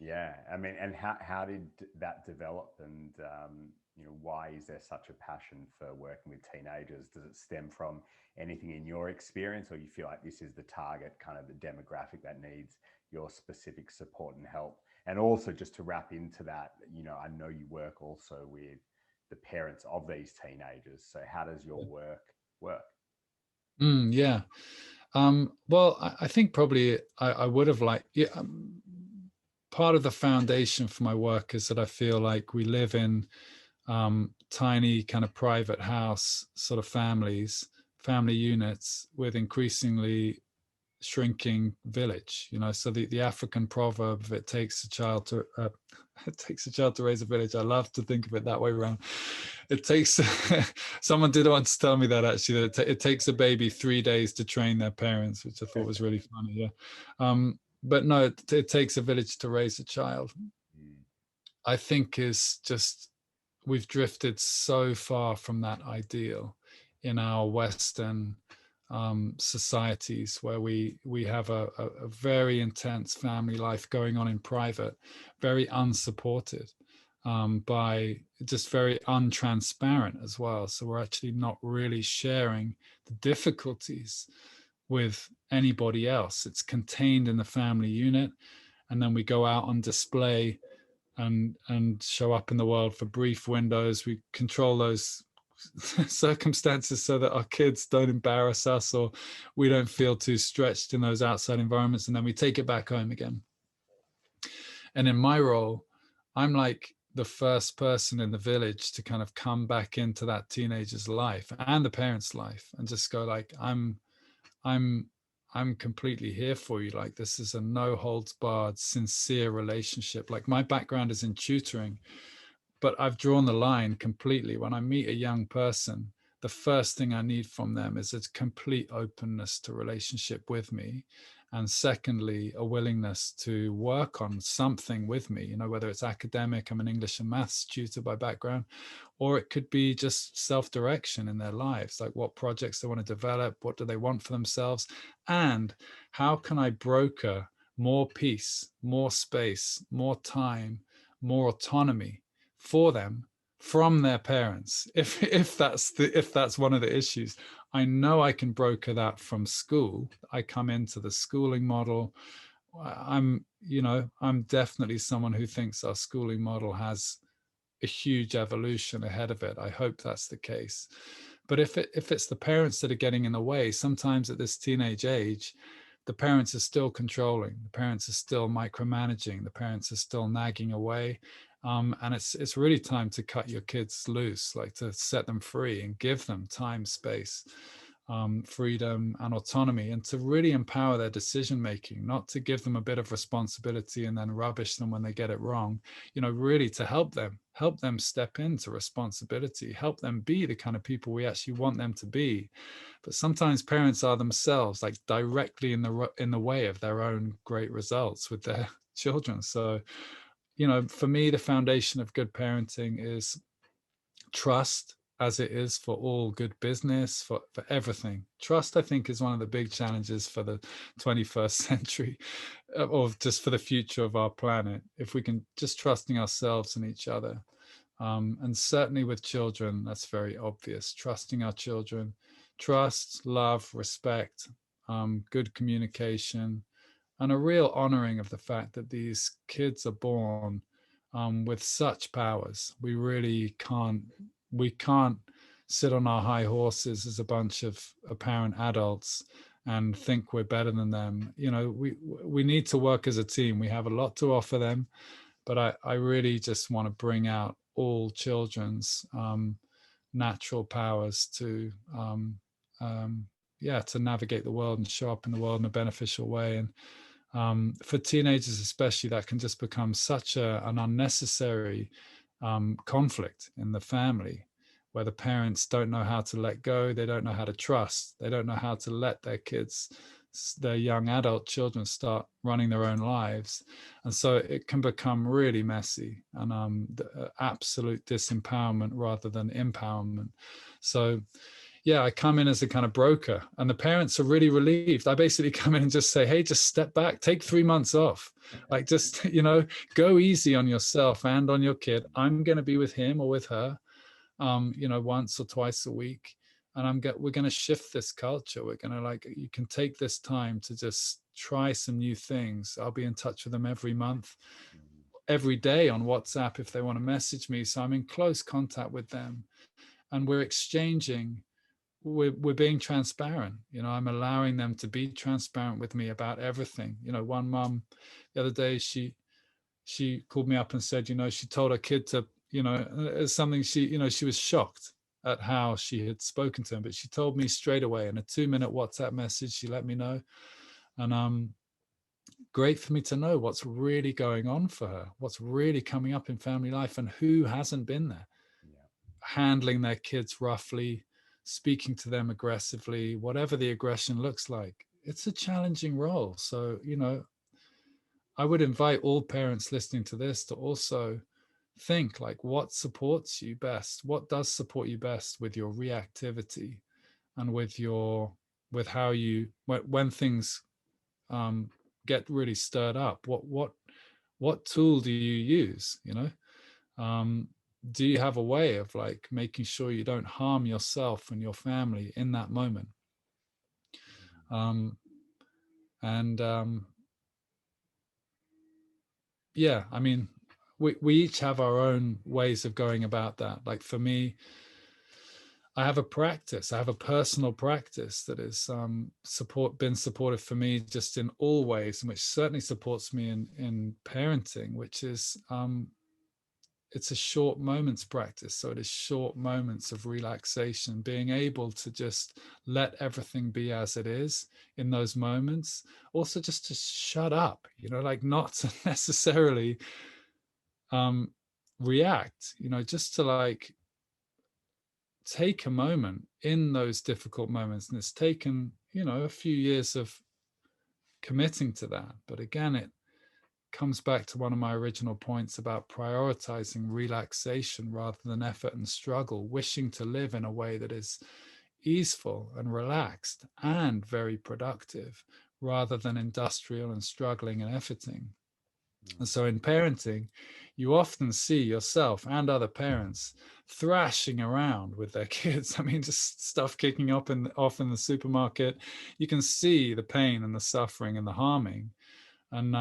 Yeah, I mean, and how did that develop? And why is there such a passion for working with teenagers? Does it stem from anything in your experience, or you feel like this is the target, kind of the demographic that needs your specific support and help? And also, just to wrap into that, I know you work also with the parents of these teenagers. So, how does your work work? Yeah. Well, I think probably I would have liked, yeah, part of the foundation for my work is that I feel like we live in tiny kind of private house sort of family units with increasingly shrinking village. So the African proverb, it takes a child to it takes a child to raise a village. I love to think of it that way around. It takes someone did once tell me that, actually, that it takes a baby 3 days to train their parents, which I thought was really funny. Yeah. But no, it takes a village to raise a child. Mm. I think is just we've drifted so far from that ideal in our Western societies, where we have a very intense family life going on in private, very unsupported, by just very untransparent as well. So we're actually not really sharing the difficulties with anybody else. It's contained in the family unit, and then we go out on display and show up in the world for brief windows. We control those circumstances so that our kids don't embarrass us, or we don't feel too stretched in those outside environments, and then we take it back home again. And in my role, I'm like the first person in the village to kind of come back into that teenager's life and the parent's life and just go like, I'm I'm completely here for you. Like, this is a no holds barred, sincere relationship. Like, my background is in tutoring, but I've drawn the line completely. When I meet a young person, the first thing I need from them is a complete openness to relationship with me. And secondly, a willingness to work on something with me, whether it's academic, I'm an English and maths tutor by background, or it could be just self-direction in their lives, like what projects they want to develop, what do they want for themselves, and how can I broker more peace, more space, more time, more autonomy for them from their parents. If that's one of the issues, I know I can broker that from school. I come into the schooling model. I'm definitely someone who thinks our schooling model has a huge evolution ahead of it. I hope that's the case. But if it's the parents that are getting in the way, sometimes at this teenage age, the parents are still controlling, the parents are still micromanaging, the parents are still nagging away. And it's really time to cut your kids loose, like to set them free and give them time, space, freedom, and autonomy, and to really empower their decision making, not to give them a bit of responsibility and then rubbish them when they get it wrong. Really to help them step into responsibility, help them be the kind of people we actually want them to be. But sometimes parents are themselves like directly in the way of their own great results with their children. So, for me, the foundation of good parenting is trust, as it is for all good business, for everything. Trust, I think, is one of the big challenges for the 21st century, or just for the future of our planet. If we can just trusting ourselves and each other. And certainly with children, that's very obvious. Trusting our children, trust, love, respect, good communication, and a real honoring of the fact that these kids are born with such powers. We can't sit on our high horses as a bunch of apparent adults and think we're better than them. We need to work as a team. We have a lot to offer them, but I really just want to bring out all children's natural powers to yeah, to navigate the world and show up in the world in a beneficial way. And for teenagers especially, that can just become such an unnecessary conflict in the family, where the parents don't know how to let go, they don't know how to trust, they don't know how to let their young adult children start running their own lives. And so it can become really messy and absolute disempowerment rather than empowerment. So yeah, I come in as a kind of broker, and the parents are really relieved. I basically come in and just say, hey, just step back, take 3 months off. Like, just, go easy on yourself and on your kid. I'm going to be with him or with her, once or twice a week. And we're going to shift this culture. We're going to, you can take this time to just try some new things. I'll be in touch with them every month, every day on WhatsApp if they want to message me. So I'm in close contact with them, and we're exchanging. We're being transparent. I'm allowing them to be transparent with me about everything. One mum the other day, she called me up and said, she told her kid to, something, she was shocked at how she had spoken to him, but she told me straight away in a 2-minute WhatsApp message. She let me know. And great for me to know what's really going on for her, what's really coming up in family life, and who hasn't been there. Yeah. Handling their kids roughly, speaking to them aggressively, whatever the aggression looks like. It's a challenging role. So, I would invite all parents listening to this to also think, like, what supports you best? What does support you best with your reactivity and with how you, when things get really stirred up, what tool do you use? Do you have a way of, like, making sure you don't harm yourself and your family in that moment? Yeah, I mean, we each have our own ways of going about that. Like, for me, I have a personal practice that is been supportive for me just in all ways, and which certainly supports me in parenting, which is it's a short moments practice. So it is short moments of relaxation, being able to just let everything be as it is in those moments. Also, just to shut up, like, not to necessarily react, just to, like, take a moment in those difficult moments. And it's taken, a few years of committing to that. But again, it comes back to one of my original points about prioritizing relaxation rather than effort and struggle, wishing to live in a way that is easeful and relaxed and very productive, rather than industrial and struggling and efforting. And so in parenting, you often see yourself and other parents thrashing around with their kids. I mean, just stuff kicking off in the supermarket. You can see the pain and the suffering and the harming. And,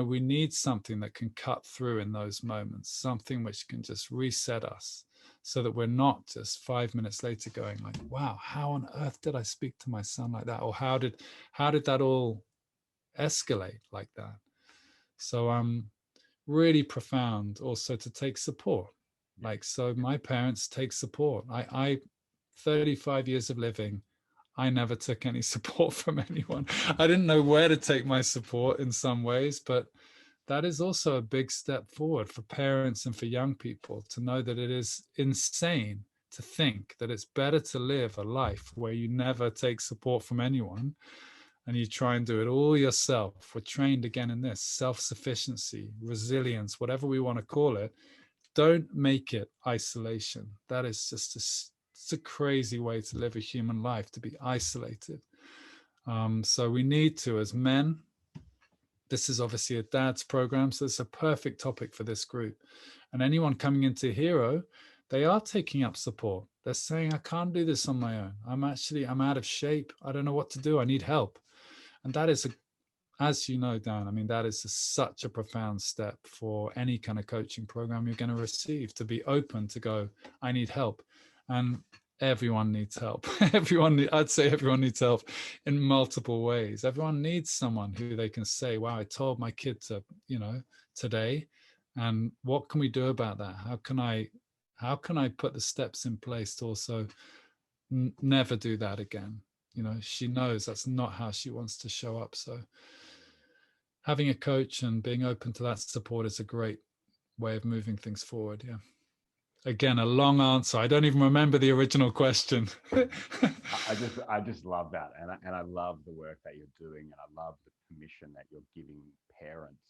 we need something that can cut through in those moments, something which can just reset us, so that we're not just 5 minutes later going, like, wow, how on earth did I speak to my son like that? Or how did that all escalate like that? So really profound also to take support. Like, so my parents take support. I 35 years of living, I never took any support from anyone. I didn't know where to take my support in some ways, but that is also a big step forward for parents and for young people, to know that it is insane to think that it's better to live a life where you never take support from anyone and you try and do it all yourself. We're trained again in this self-sufficiency, resilience, whatever we want to call it. Don't make it isolation. That is just it's a crazy way to live a human life, to be isolated. So we need to, as men, this is obviously a dad's program, so it's a perfect topic for this group. And anyone coming into Hero, they are taking up support. They're saying, I can't do this on my own. I'm out of shape. I don't know what to do. I need help. And that is, as you know, Dan, I mean, that is such a profound step for any kind of coaching program you're going to receive, to be open to go, I need help. And everyone needs help. I'd say everyone needs help in multiple ways. Everyone needs someone who they can say, wow, I told my kid to, today, and what can we do about that? How can I put the steps in place to also never do that again? She knows that's not how she wants to show up. So having a coach and being open to that support is a great way of moving things forward. Yeah. Again, a long answer. I don't even remember the original question. I just love that, and I love the work that you're doing, and I love the permission that you're giving parents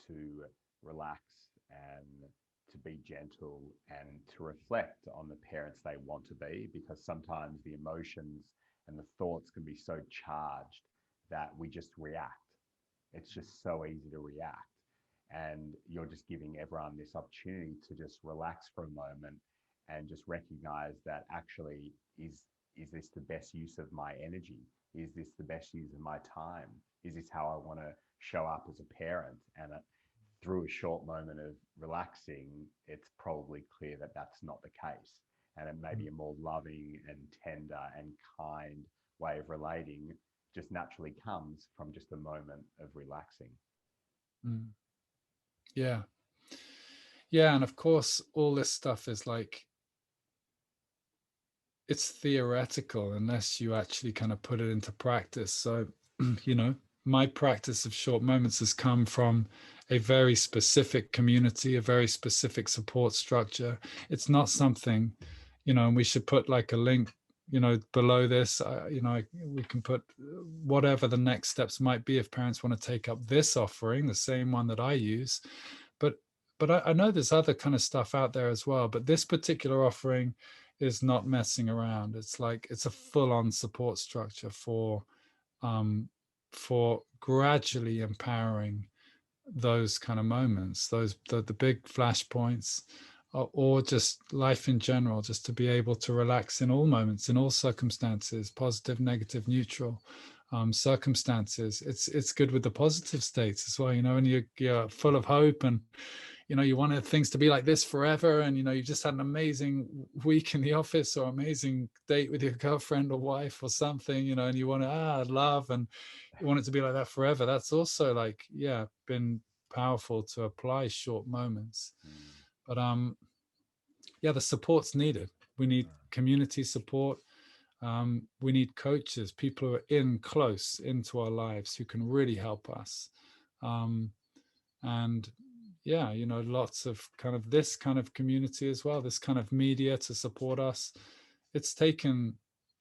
to relax and to be gentle and to reflect on the parents they want to be, because sometimes the emotions and the thoughts can be so charged that we just react. It's just so easy to react. And you're just giving everyone this opportunity to just relax for a moment and just recognize that actually is this the best use of my energy? Is this the best use of my time? Is this how I want to show up as a parent? And through a short moment of relaxing, it's probably clear that that's not the case. And it may be a more loving and tender and kind way of relating just naturally comes from just a moment of relaxing. Mm. Yeah. Yeah. And of course, all this stuff is like, it's theoretical unless you actually kind of put it into practice. So, you know, my practice of short moments has come from a very specific community, a very specific support structure. It's not something, you know, and we should put like a link, you know, below this, you know, we can put whatever the next steps might be if parents want to take up this offering, the same one that I use. But I know there's other kind of stuff out there as well, but this particular offering is not messing around. It's like, it's a full-on support structure for gradually empowering those kind of moments, those the big flashpoints, or just life in general, just to be able to relax in all moments, in all circumstances, positive, negative, neutral circumstances. It's good with the positive states as well, you know, and you're full of hope, and you know, you wanted things to be like this forever, and you know, you just had an amazing week in the office or amazing date with your girlfriend or wife or something, you know, and you want to love, and you want it to be like that forever. That's also like, yeah, been powerful to apply short moments. But yeah, the support's needed. We need community support. We need coaches, people who are in close into our lives who can really help us. And yeah, you know, lots of kind of this kind of community as well, this kind of media to support us. It's taken,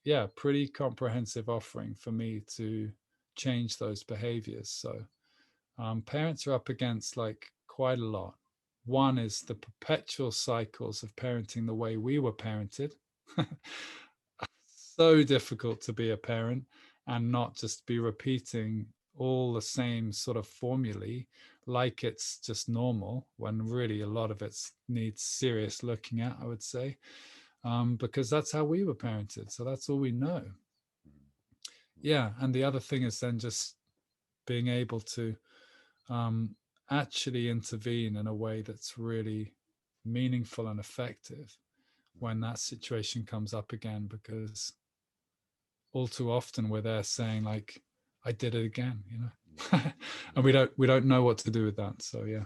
yeah, pretty comprehensive offering for me to change those behaviors. So parents are up against like quite a lot. One is the perpetual cycles of parenting the way we were parented. So difficult to be a parent and not just be repeating all the same sort of formulae like it's just normal, when really a lot of it needs serious looking at, I would say, because that's how we were parented. So that's all we know. Yeah. And the other thing is then just being able to actually intervene in a way that's really meaningful and effective when that situation comes up again, because all too often we're there saying like, I did it again, you know. And we don't know what to do with that. So yeah.